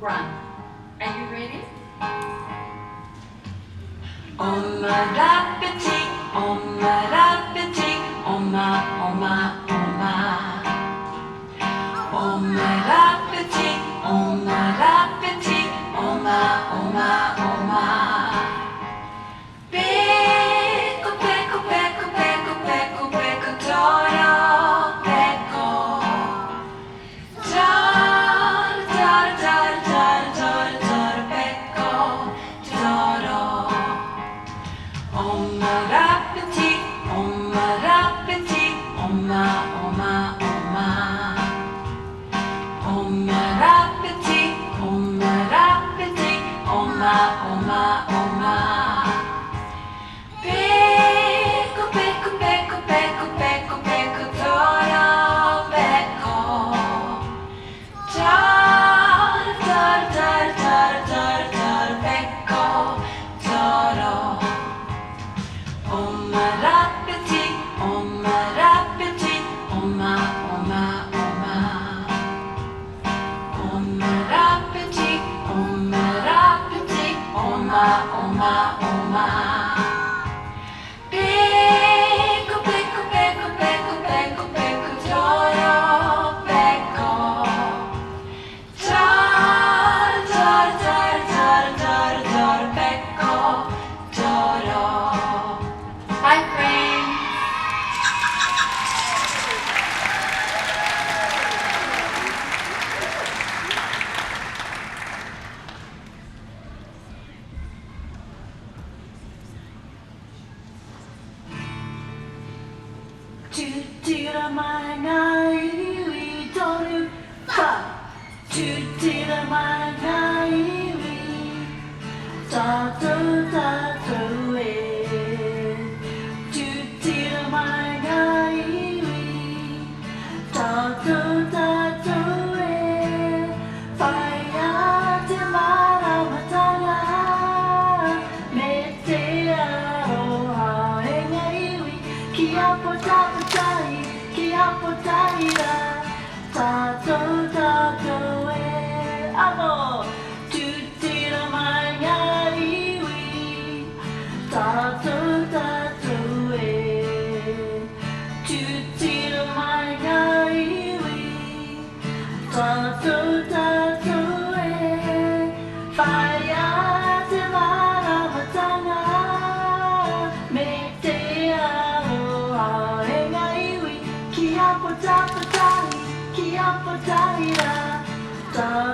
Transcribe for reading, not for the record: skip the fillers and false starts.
run. Are you ready? On my lapity, on my lapity, on my, on my, on my. On my lapity, on my lapity, on my, on my, on my. Peko, peko, peko, peko, peko, peko, toro, peko. Toro, toro, toro, toro, toro, toro, peko, toro. On my lapity, on my lapity, on my, on my, on my. On my lapity, on my lapity, on my, on my, on my. Peko, peko, peko, peko, peko, peko, toro, peko. Toro, toro, toro, toro, toro, peko, toro. On my lapity, on my lapity, on my, on my, on my. On my lapity, on my lapity, on my, on my, on my. Peko, peko, peko, peko, peko, peko, toro, peko. Toro, toro, toro, toro, toro, toro, peko, toro. Bye, friends. Tutira mai ngā iwi toru ha. Tutira mai ngā iwi tātou tātou e. Tutira mai ngā iwi tātou tātou e. Whai a te maramatanga me te aroha e ngā iwi ki a potapotai, ki a potaira tātou tātou e. Anō, tutira mai ngā iwi tātou tātou e. Tutira mai ngā iwi tātou tātou e. Whai a te maramatanga me te aroha e ngā iwi ki a potapotai, ki a potaira tātou